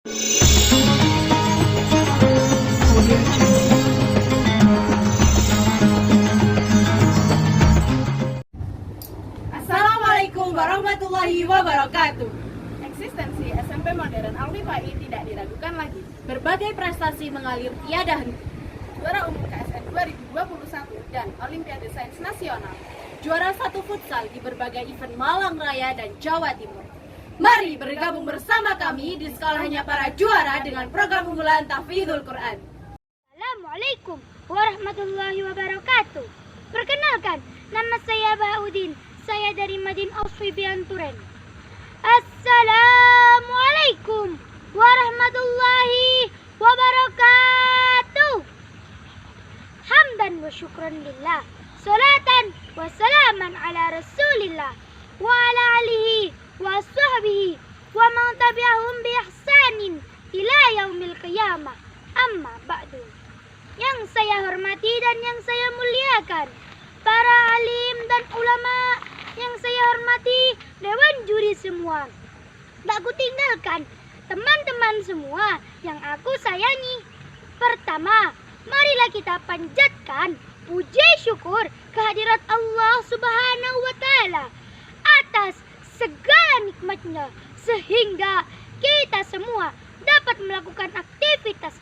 Assalamualaikum warahmatullahi wabarakatuh. Eksistensi SMP Modern Alwi Pai tidak diragukan lagi. Berbagai prestasi mengalir tiada henti. Juara umum KSN 2021 dan Olimpiade Sains Nasional. Juara 1 futsal di berbagai event Malang Raya dan Jawa Timur. Mari bergabung bersama kami di sekolahnya para juara dengan program unggulan Tahfidzul Quran. Assalamualaikum warahmatullahi wabarakatuh. Perkenalkan, nama saya Baudin. Saya dari Madin Ausfibian Turen. Assalamualaikum warahmatullahi wabarakatuh. Hamdan wa syukran lillah. Salatan wa salaman ala rasulillah. Wa ala alihi wa sahbihi wa man tabi'ahum bi ihsanin ila yaumil qiyamah. Amma ba'du. Yang saya hormati dan yang saya muliakan, para alim dan ulama yang saya hormati, dewan juri semua. Tak kutinggalkan teman-teman semua yang aku sayangi. Pertama, marilah kita panjatkan puji syukur kehadirat Allah Subhanahu wa Ta'ala atas segala nikmatnya, sehingga kita semua dapat melakukan aktivitas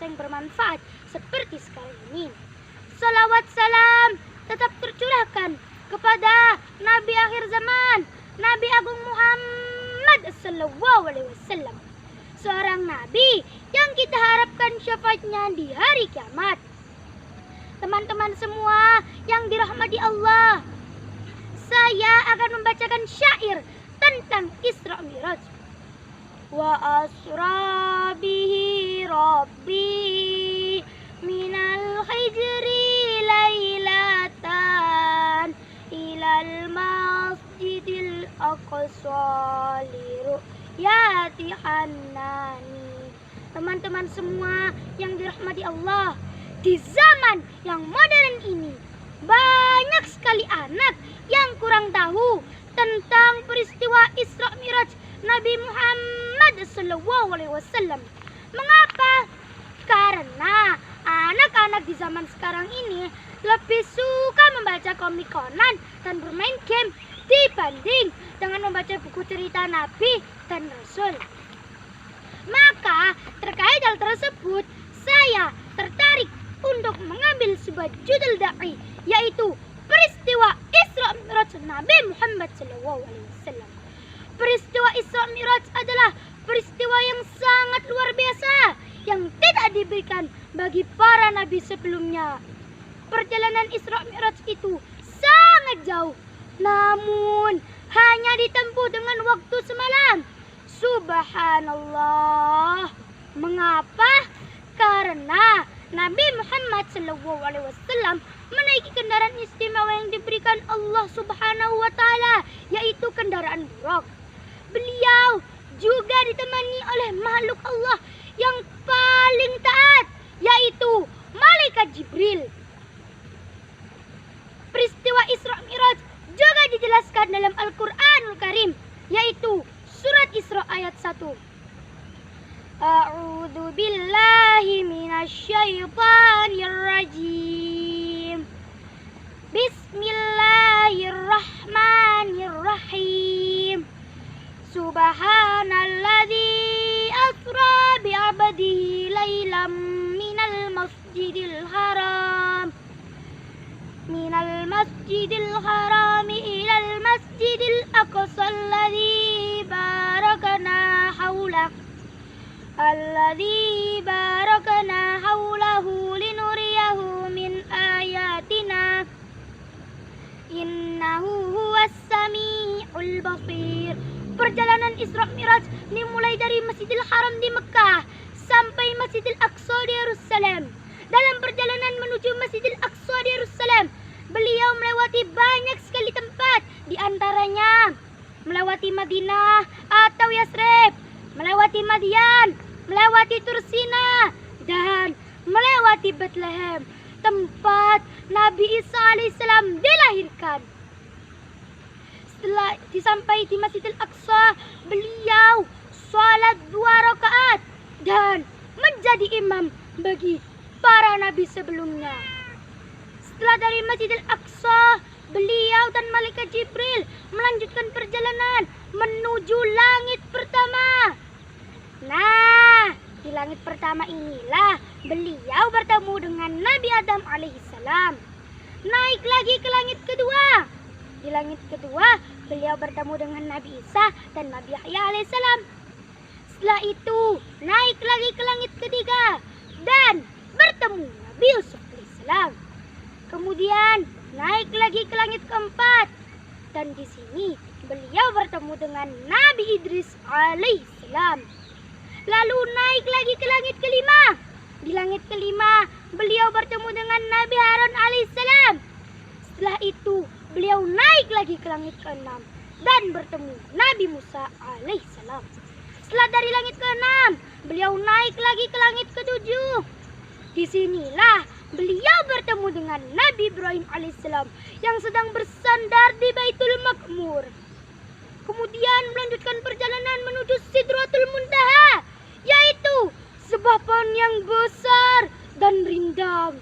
yang bermanfaat seperti sekarang ini. Salawat salam tetap tercurahkan kepada Nabi akhir zaman, Nabi Agung Muhammad sallallahu alaihi wasallam, seorang nabi yang kita harapkan syafaatnya di hari kiamat. Teman-teman semua yang dirahmati Allah, saya akan membacakan syair tentang Isra Mi'raj. Wa asra bihi rabbi minal hijri lailatan ilal masjidil aqsa liru'yati hannani. Teman-teman semua yang dirahmati Allah, di zaman yang modern ini banyak sekali anak yang kurang tahu tentang peristiwa Isra Mi'raj Nabi Muhammad SAW. Mengapa? Karena anak-anak di zaman sekarang ini lebih suka membaca komik Conan dan bermain game dibanding dengan membaca buku cerita Nabi dan Rasul. Maka terkait hal tersebut, saya tertarik untuk mengambil sebuah judul da'i, yaitu peristiwa Isra Mi'raj Nabi Muhammad SAW. Peristiwa Isra Mi'raj adalah peristiwa yang sangat luar biasa yang tidak diberikan bagi para nabi sebelumnya. Perjalanan Isra Mi'raj itu sangat jauh, namun hanya ditempuh dengan waktu semalam. Subhanallah. Mengapa? Karena Nabi Muhammad SAW menaiki kendaraan istimewa yang diberikan Allah Subhanahu wa Ta'ala, yaitu kendaraan buraq. Beliau juga ditemani oleh makhluk Allah yang paling taat, yaitu malaikat Jibril. Peristiwa Isra Mi'raj juga dijelaskan dalam Al-Qur'anul Karim, yaitu surat Isra ayat 1. A'udzu billahi minasyaitonir rajim. Bismillahirrahmanirrahim. Subhanalladzi asra bi'abdihi lailam minal masjidil haram ilal masjidil aqsa alladzi barakna haulahu linuriyahu min ayatina innahu huwas sami'ul basir. Perjalanan Isra Mi'raj dimulai dari Masjidil Haram di Mekah sampai Masjidil Aqsa di Yerusalem. Dalam perjalanan menuju Masjidil Aqsa di Yerusalem, beliau melewati banyak sekali tempat, di antaranya melewati Madinah atau Yasrib, melewati Madian, melewati Tursina, dan melewati Bethlehem, tempat Nabi Isa alaihissalam dilahirkan. Setelah disampai di Masjidil Aqsa, beliau sholat 2 rakaat menjadi imam bagi para nabi sebelumnya. Setelah dari Masjidil Aqsa, beliau dan Malaikat Jibril melanjutkan perjalanan menuju langit pertama. Nah, di langit pertama inilah beliau bertemu dengan Nabi Adam alaihissalam. Naik lagi ke langit kedua. Di langit kedua, beliau bertemu dengan Nabi Isa dan Nabi Yahya alaihissalam. Setelah itu, naik lagi ke langit ketiga dan bertemu Nabi Yusuf alaihissalam. Kemudian naik lagi ke langit keempat dan di sini beliau bertemu dengan Nabi Idris alaihissalam. Lalu naik lagi ke langit kelima. Di langit kelima beliau bertemu dengan Nabi Harun alaihissalam. Setelah itu beliau naik lagi ke langit keenam dan bertemu Nabi Musa alaihissalam. Setelah dari langit keenam beliau naik lagi ke langit ketujuh. Disinilah beliau bertemu dengan Nabi Ibrahim alaihissalam yang sedang bersandar di Baitul Maqmur. Kemudian melanjutkan perjalanan menuju Sidratul Muntaha, yaitu sebuah pohon yang besar dan rindang.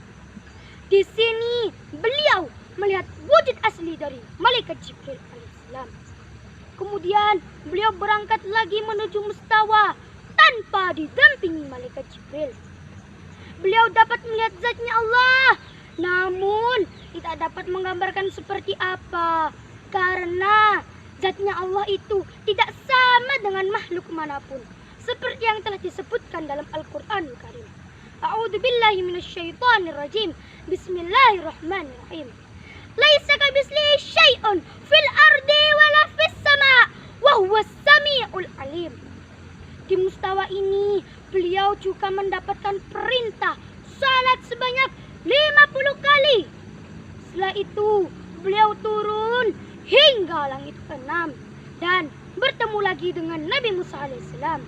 Di sini beliau melihat wujud asli dari Malaikat Jibril alaihissalam. Kemudian beliau berangkat lagi menuju Mustawa tanpa didampingi Malaikat Jibril. Beliau dapat melihat zatnya Allah, namun tidak dapat menggambarkan seperti apa, karena zatnya Allah itu tidak sama dengan makhluk manapun, seperti yang telah disebutkan dalam Al-Quranul Karim. A'udzubillahi minasyaitonirrajim. Bismillahirrahmanirrahim. Laisa kamitslihi syai'un fil ardi wala fis sama' wa huwas samiul alim. Di Mustawa ini beliau juga mendapatkan perintah salat sebanyak 50 kali. Setelah itu beliau turun hingga langit ke-6 dan bertemu lagi dengan Nabi Musa alaihissalam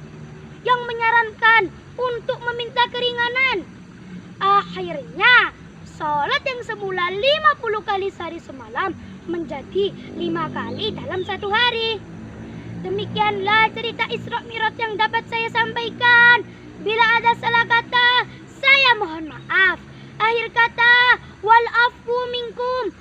yang menyarankan untuk meminta keringanan. Akhirnya salat yang semula 50 kali sehari semalam menjadi 5 kali dalam satu hari. Demikianlah cerita Isra Mi'raj yang dapat saya sampaikan. Bila ada salah kata, saya mohon maaf. Akhir kata, wal afu minkum.